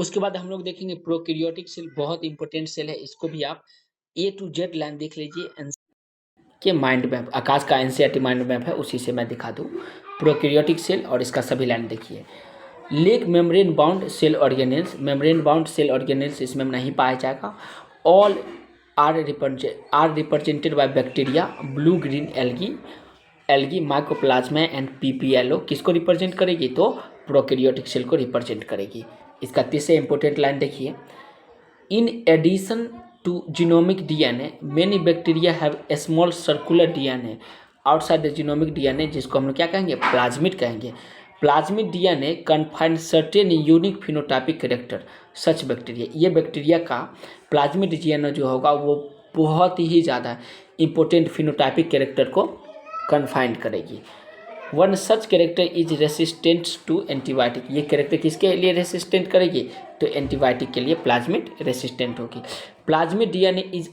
उसके बाद हम लोग देखेंगे प्रोकैरियोटिक सेल, बहुत इंपॉर्टेंट सेल है, इसको भी आप ए टू जेड लाइन देख लीजिए। के माइंड मैप, आकाश का एनसीईआरटी माइंड मैप है, उसी से मैं दिखा दूँ। प्रोकैरियोटिक सेल और इसका सभी लाइन देखिए। Lack membrane bound cell organelles, membrane bound cell organelles इसमें नहीं पाया जाएगा। All are represented by bacteria, blue green algae mycoplasma and PPLO किसको रिप्रेजेंट करेगी? तो प्रोकैरियोटिक सेल को रिप्रेजेंट करेगी। इसका तीसरा इंपॉर्टेंट लाइन देखिए। In addition to genomic DNA, many bacteria have a small circular DNA outside the genomic DNA, जिसको हम लोग क्या कहेंगे? प्लाज्मिड कहेंगे। Plasmid DNA confine certain unique phenotypic character such bacteria, ये बैक्टीरिया का प्लाज्मिड DNA जो होगा वो बहुत ही ज़्यादा इंपॉर्टेंट फिनोटाइपिक कैरेक्टर को कन्फाइंड करेगी। One such character is resistant to antibiotic, ये कैरेक्टर किसके लिए रेसिस्टेंट करेगी? तो एंटीबायोटिक के लिए प्लाज्मिड रेसिस्टेंट होगी। Plasmid DNA is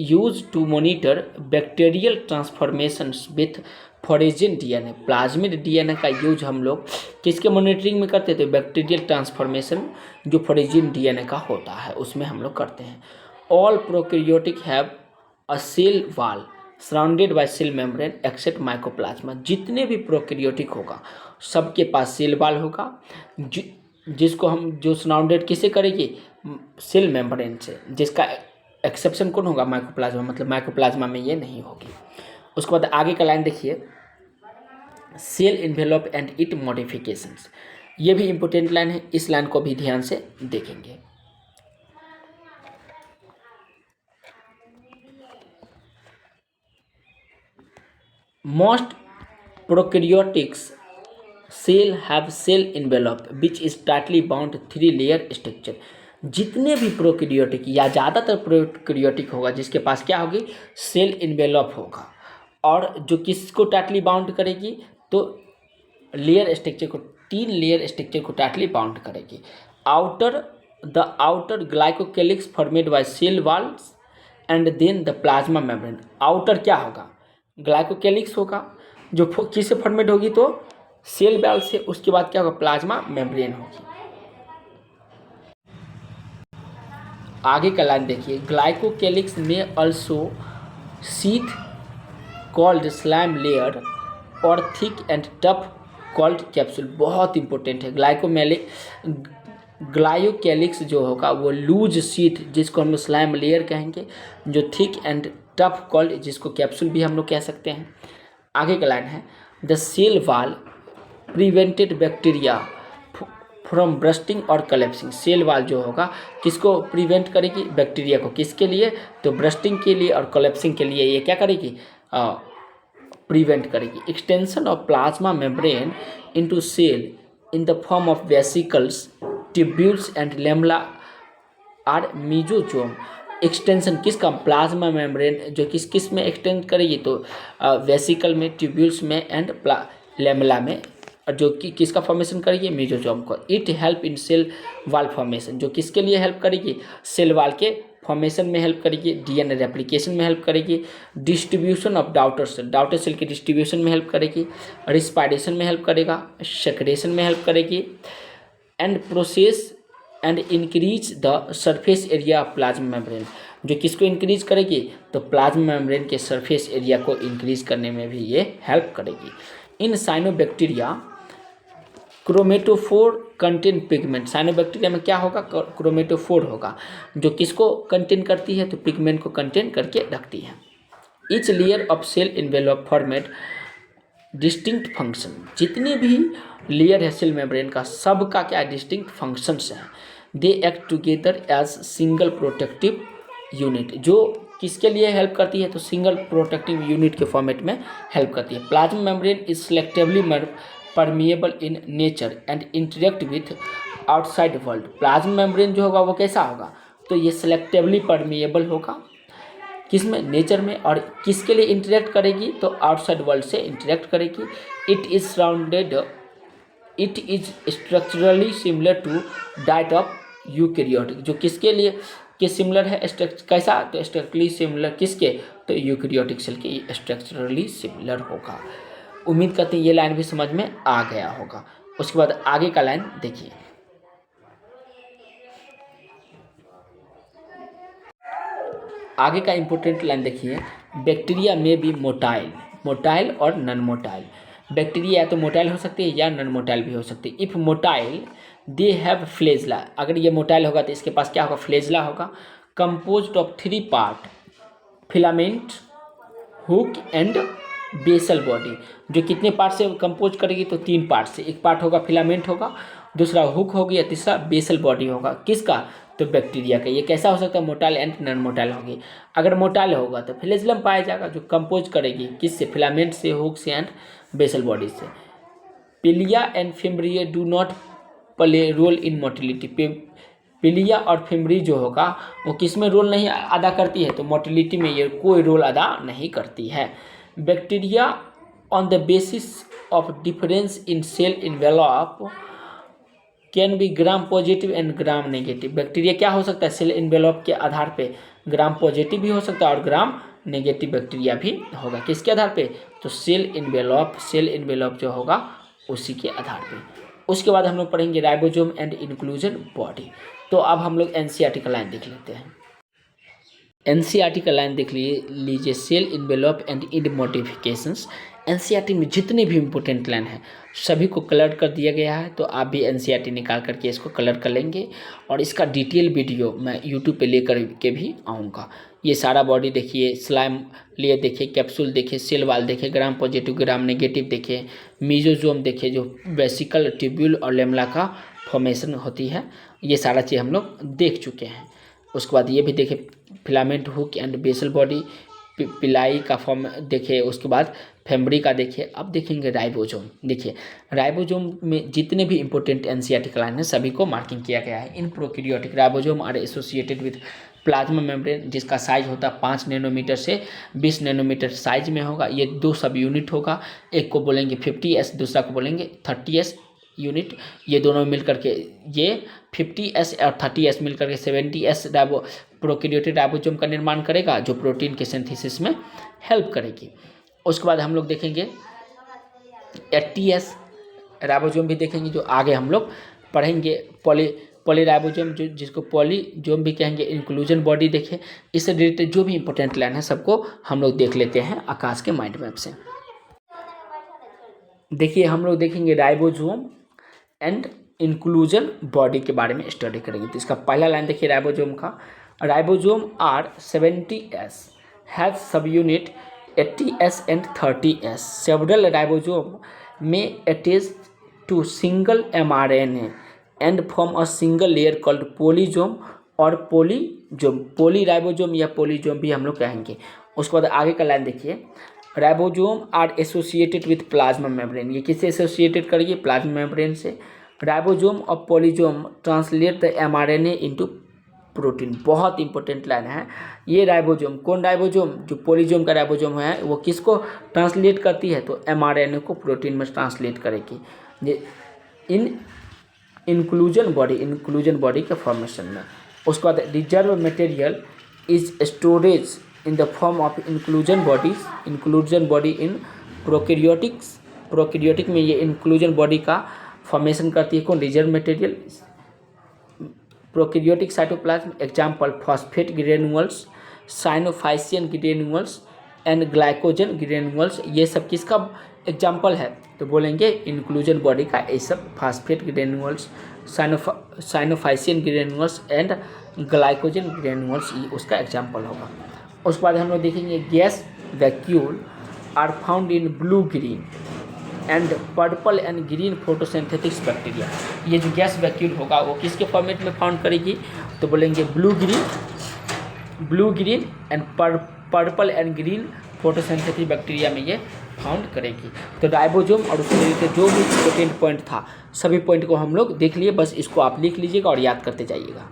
use to monitor bacterial transformations with foreign DNA, plasmid DNA का यूज हम लोग किसके मॉनिटरिंग में करते थे? बैक्टीरियल ट्रांसफॉर्मेशन जो फॉरेजिन डीएनए का होता है उसमें हम लोग करते हैं। All prokaryotic have a cell wall surrounded by cell membrane except mycoplasma, जितने भी प्रोकैरियोटिक होगा सबके पास सेल वॉल होगा, जिसको हम जो सराउंडेड किसे करेगी? सेल मेम्ब्रेन से, जिसका एक्सेप्शन कौन होगा? माइकोप्लाज्मा, मतलब माइकोप्लाज्मा में ये नहीं होगी। उसके बाद आगे का लाइन देखिए, cell envelope and its modifications, ये भी इंपॉर्टेंट लाइन है, इस लाइन को भी ध्यान से देखेंगे। Most prokaryotics cell have cell envelope which is tightly bound 3-layer structure, जितने भी प्रोकैरियोटिक या ज़्यादातर प्रोकैरियोटिक होगा जिसके पास क्या होगी? सेल इन्वेलप होगा, और जो किसको टाइटली बाउंड करेगी? तो लेयर स्ट्रक्चर को, 3 लेयर स्ट्रक्चर को टाइटली बाउंड करेगी। Outer glycocalyx formed by cell walls and then the plasma membrane, outer क्या होगा? ग्लाइकोकेलिक्स होगा, जो किससे फॉर्मेट होगी? तो सेल वॉल से। उसके बाद क्या होगा? प्लाज्मा मेम्ब्रेन होगी। आगे का लाइन देखिए, ग्लाइकोकेलिक्स में also sheath called slime layer और thick and tough called capsule, बहुत इंपॉर्टेंट है। ग्लाइकोकेलिक्स जो होगा वो लूज शीथ जिसको हम लोग स्लाइम लेयर कहेंगे, जो थिक एंड टफ कॉल्ड जिसको कैप्सूल भी हम लोग कह सकते हैं। आगे का लाइन है, the cell wall prevented bacteria from bursting और कलेप्सिंग, सेल वॉल जो होगा किसको प्रिवेंट करेगी? बैक्टीरिया को। किसके लिए? तो ब्रस्टिंग के लिए और कलेप्सिंग के लिए ये क्या करेगी? प्रिवेंट करेगी। Extension of plasma membrane into cell in the form of vesicles, tubules and lamellae are mesosome, extension किसका? प्लाज्मा मेम्ब्रेन जो किस में एक्सटेंड करेगी? तो वेसिकल में, ट्यूब्यूल्स में एंड लेमला में, जो कि किसका फॉर्मेशन करेगी? मीजोजोम को। It help in cell wall formation, जो किसके लिए हेल्प करेगी? सेल वॉल के फॉर्मेशन में हेल्प करेगी, डीएनए रेप्लिकेशन में हेल्प करेगी, डिस्ट्रीब्यूशन ऑफ डॉटर सेल के डिस्ट्रीब्यूशन में हेल्प करेगी, रिस्पायरेशन में हेल्प करेगा, सेक्रेशन में हेल्प करेगी, and process and increase the surface area of plasma membrane, जो किसको इंक्रीज करेगी? तो प्लाज्मा मेम्ब्रेन के सरफेस एरिया को इंक्रीज करने में भी ये हेल्प करेगी। In cyanobacteria chromatophore contain pigment, cyanobacteria में क्या होगा? क्रोमेटोफोर होगा, जो किसको कंटेन करती है? तो पिगमेंट को कंटेन करके रखती है। Each layer of cell envelope format distinct function, जितने भी लेयर है सेल मेम्ब्रेन का सबका क्या डिस्टिंक्ट फंक्शंस हैं। They act together as single protective unit, जो किसके लिए हेल्प करती है? तो सिंगल प्रोटेक्टिव यूनिट के फॉर्मेट में हेल्प करती है। Plasma membrane is selectively permeable in nature and interact with outside world, plasma membrane जो होगा वो कैसा होगा? तो ये सिलेक्टिवली परमिएबल होगा, किसमें? नेचर में। और किसके लिए इंटरेक्ट करेगी? तो आउटसाइड वर्ल्ड से इंटरेक्ट करेगी। It is structurally similar to that of eukaryotic, जो किसके लिए के सिमिलर है? कैसा? तो स्ट्रक्चरली सिमिलर किसके? तो यूकैरियोटिक सेल के स्ट्रक्चरली सिमिलर होगा। उम्मीद करते हैं ये लाइन भी समझ में आ गया होगा। उसके बाद आगे का लाइन देखिए, आगे का इंपॉर्टेंट लाइन देखिए, बैक्टीरिया में भी मोटाइल, मोटाइल और नॉन मोटाइल। बैक्टीरिया या तो मोटाइल हो सकती है या नॉन मोटाइल भी हो सकती है। If motile they have flagella, अगर ये मोटाइल होगा तो इसके पास क्या होगा, फ्लेजला होगा, composed of 3 part, filament, hook and basal body. जो कितने पार्ट से कंपोज करेगी, तो 3 पार्ट से। एक पार्ट होगा फिलामेंट होगा, दूसरा हुक होगी या तीसरा बेसल बॉडी होगा। किसका, तो बैक्टीरिया का। ये कैसा हो सकता है, मोटाइल एंड नॉन मोटाइल होगी। अगर मोटाइल होगा तो फ्लेजलम पाया जाएगा, जो कंपोज करेगी किससे, फिलामेंट से, हुक से एंड बेसल बॉडी से। Pili and fimbriae do not play role in motility. Pili और फिम्ब्री जो होगा वो किस में रोल नहीं अदा करती है, तो मोटिलिटी में ये कोई रोल अदा नहीं करती है। Bacteria on the basis of difference in cell envelope can be gram positive and gram negative. Bacteria क्या हो सकता है, सेल इन्वेलप के आधार पे ग्राम पॉजिटिव भी हो सकता है और ग्राम नेगेटिव बैक्टीरिया भी होगा। किसके आधार पे, तो सेल इन्वेलप जो होगा उसी के आधार पे। उसके बाद हम लोग पढ़ेंगे राइबोसोम एंड इंक्लूजन बॉडी। तो अब हम लोग एनसीईआरटी का लाइन देख लेते हैं। एनसीईआरटी का लाइन देख लीजिए, सेल इन्वेलप एंड इंड मॉडिफिकेशंस। एनसीईआरटी में जितने भी इंपॉर्टेंट लाइन हैं सभी को कलर कर दिया गया है, तो आप भी एनसीईआरटी निकाल करके इसको कलर कर लेंगे। और इसका डिटेल वीडियो मैं यूट्यूब पे लेकर के भी आऊँगा। ये सारा बॉडी देखिए, स्लाइम लेयर देखिए, कैप्सूल देखिए, सेल वाल देखिए, ग्राम पॉजिटिव ग्राम नेगेटिव देखिए, मीजोजोम देखिए जो वेसिकल ट्यूब्यूल और लेमला का फॉर्मेशन होती है। ये सारा चीज़ हम लोग देख चुके हैं। उसके बाद ये भी देखे filament, hook and basal body, pili का फॉर्म देखिए। उसके बाद फेम्ब्री का देखिए। अब देखेंगे राइबोसोम। देखिए राइबोसोम में जितने भी इंपॉर्टेंट एनसीईआरटी का लाइन है सभी को मार्किंग किया गया है। In prokaryotic ribosome are associated with plasma membrane, जिसका साइज होता है 5 नैनोमीटर से 20 नैनोमीटर साइज में होगा। ये 2 सब यूनिट होगा, एक को बोलेंगे 50S, दूसरा को बोलेंगे 30S यूनिट। ये दोनों मिल करके ये 50S और 30S मिल करके 70S प्रोकैरियोटिक राइबोसोम का निर्माण करेगा, जो प्रोटीन के सिंथेसिस में हेल्प करेगी। उसके बाद हम लोग देखेंगे 80S राइबोसोम भी देखेंगे, जो आगे हम लोग पढ़ेंगे। पॉलीराइबोसोम जो जिसको पॉलीजोम भी कहेंगे। इंक्लूजन बॉडी देखें। इससे रिलेटेड जो भी इंपॉर्टेंट लाइन है सबको हम लोग देख लेते हैं आकाश के माइंड मैप से। देखिए हम लोग देखेंगे राइबोसोम एंड इंक्लूजन बॉडी के बारे में स्टडी करेंगे। तो इसका पहला लाइन देखिए राइबोसोम का, ribosome are 70S has sub unit 80S and 30S। Several ribosome में attach to single mRNA and form a single layer called polysome और पोलीजोम। पोलीराइबोसोम या पोलीजोम भी हम लोग कहेंगे। उसके बाद आगे का लाइन देखिए, ribosome are associated with plasma membrane. ये किससे एसोसिएटेड करिए, प्लाज्मा मेम्ब्रेन से। राइबोसोम और polysome translate the mRNA into protein. बहुत इंपॉर्टेंट लाइन है ये। राइबोसोम, कौन राइबोसोम, जो पोलीजोम का राइबोसोम है वो किसको ट्रांसलेट करती है, तो mRNA को प्रोटीन में ट्रांसलेट करेगी। ये इन इंक्लूजन बॉडी के फॉर्मेशन में। उसके बाद reserve material is storage in the form of inclusion body in prokaryotic में ये इंक्लूजन बॉडी का फॉर्मेशन करती है कौन, reserve material. Prokaryotic cytoplasm example phosphate granules, cyanophycean granules and glycogen granules. ये सब किसका एग्जाम्पल है, तो बोलेंगे इंक्लूजन बॉडी का। ये सब phosphate granules, cyanophycean granules and glycogen granules ये उसका एग्जाम्पल होगा। उसके बाद हम लोग देखेंगे gas vacuole are found in blue green and purple and green photosynthetic bacteria. ये जो गैस वैक्यूल होगा वो किसके फॉर्मेट में फाउंड करेगी, तो बोलेंगे blue green and purple and green photosynthetic bacteria में ये फाउंड करेगी। तो राइबोसोम और उसके रिलेटेड जो भी इंपॉर्टेंट पॉइंट था सभी पॉइंट को हम लोग देख लिए। बस इसको आप लिख लीजिएगा और याद करते जाइएगा।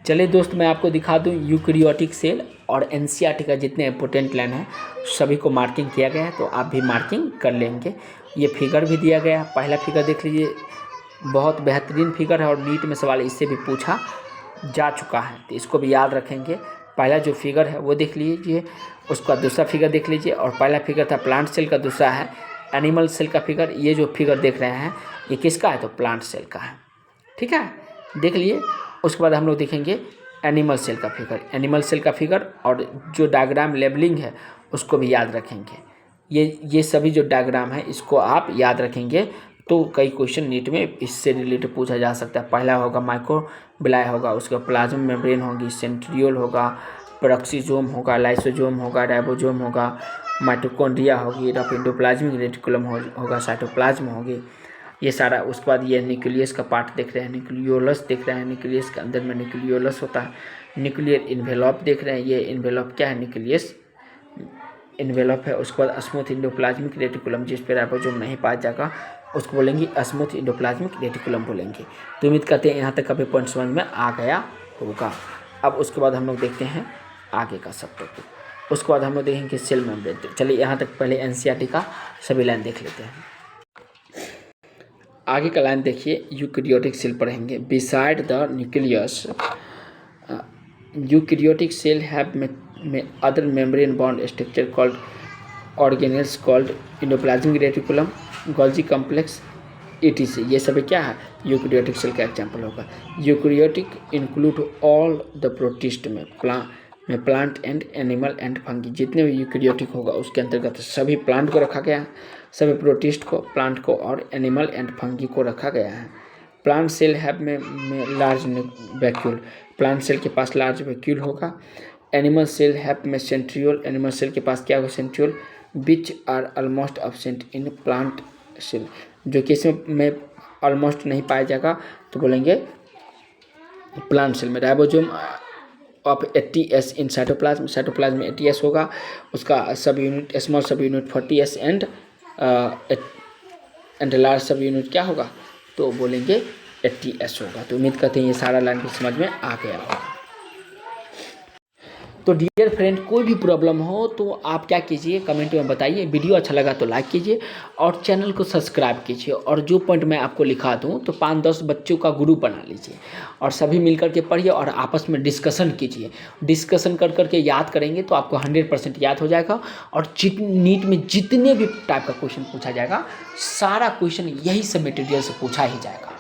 चलिए दोस्त मैं आपको दिखा दूं यूकैरियोटिक सेल और एनसीईआरटी का जितने इंपॉर्टेंट लाइन है सभी को मार्किंग किया गया है, तो आप भी मार्किंग कर लेंगे। ये फिगर भी दिया गया है, पहला फिगर देख लीजिए, बहुत बेहतरीन फिगर है और नीट में सवाल इससे भी पूछा जा चुका है, तो इसको भी याद रखेंगे। पहला जो फिगर है वो देख लीजिए, उसका दूसरा फिगर देख लीजिए। और पहला फिगर था प्लांट सेल का, दूसरा है एनिमल सेल का फिगर। ये जो फिगर देख रहे हैं ये किसका है, तो प्लांट सेल का है। ठीक है, देख लिए। उसके बाद हम लोग देखेंगे एनिमल सेल का फिगर, एनिमल सेल का फिगर, और जो डायग्राम लेबलिंग है उसको भी याद रखेंगे। ये सभी जो डायग्राम है इसको आप याद रखेंगे तो कई क्वेश्चन नीट में इससे रिलेटेड पूछा जा सकता है। पहला होगा माइक्रोबिलाई होगा, उसका प्लाज्मा मेम्ब्रेन होगी, सेंट्रियोल होगा, पेरोक्सिसोम होगा, लाइसोसोम होगा, राइबोसोम होगा, माइटोकॉन्ड्रिया होगी, रफ एंडोप्लाज्मिक रेटिकुलम होगा, साइटोप्लाज्म होगी, ये सारा। उसके बाद ये न्यूक्लियस का पार्ट देख रहे हैं, न्यूक्लियोलस देख रहे हैं, न्यूक्लियस के अंदर में न्यूक्लियोलस होता है, न्यूक्लियर इन्वेलप देख रहे हैं, ये इन्वेलप क्या है, न्यूक्लियस इन्वेलप है। उसके बाद स्मूथ एंडोप्लाज्मिक रेटिकुलम, जिस पर राइबोसोम नहीं पाया जाएगा उसको बोलेंगे स्मूथ एंडोप्लाज्मिक रेटिकुलम बोलेंगे। तो उम्मीद करते हैं यहाँ तक का भी पॉइंट समझ में आ गया होगा। अब उसके बाद हम लोग देखते हैं आगे का सब टॉपिक। उसके बाद हम लोग देखेंगे सेल मेम्ब्रेन। चलिए यहाँ तक पहले एनसीईआरटी का सभी लाइन देख लेते हैं। आगे का लाइन देखिए, यूकैरियोटिक सेल पढ़ेंगे। Beside the nucleus eukaryotic cell have में other membrane bond structure called organelles called endoplasmic reticulum, Golgi complex, ETC। ये सभी क्या है, यूकैरियोटिक सेल का एग्जाम्पल होगा। Eukaryotic include all the protist में plant and animal and fungi. जितने भी यूकैरियोटिक होगा उसके अंतर्गत सभी प्लांट को रखा गया है, सभी प्रोटिस्ट को, प्लांट को और एनिमल एंड फंगी को रखा गया है। प्लांट सेल हैव में लार्ज वैक्यूल, प्लांट सेल के पास लार्ज वैक्यूल होगा। एनिमल सेल हैव में सेंट्रियोल, एनिमल सेल के पास क्या होगा, centriole, which are almost absent in plant cell, जो कि इसमें ऑलमोस्ट नहीं पाया जाएगा तो बोलेंगे प्लांट सेल में। Ribosome of 80S in cytoplasm, cytoplasm में 80S होगा, उसका sub unit small sub unit 40S and large sub unit क्या होगा, तो बोलेंगे 80S होगा। तो उम्मीद करते हैं ये सारा लाइन भी समझ में आ गया होगा। तो डियर फ्रेंड, कोई भी प्रॉब्लम हो तो आप क्या कीजिए, कमेंट में बताइए। वीडियो अच्छा लगा तो लाइक कीजिए और चैनल को सब्सक्राइब कीजिए। और जो पॉइंट मैं आपको लिखा दूं तो 5-10 बच्चों का ग्रुप बना लीजिए और सभी मिलकर के पढ़िए और आपस में डिस्कशन कीजिए। डिस्कशन कर करके याद करेंगे तो आपको 100% याद हो जाएगा। और नीट में जितने भी टाइप का क्वेश्चन पूछा जाएगा सारा क्वेश्चन यही सब मटेरियल से पूछा ही जाएगा।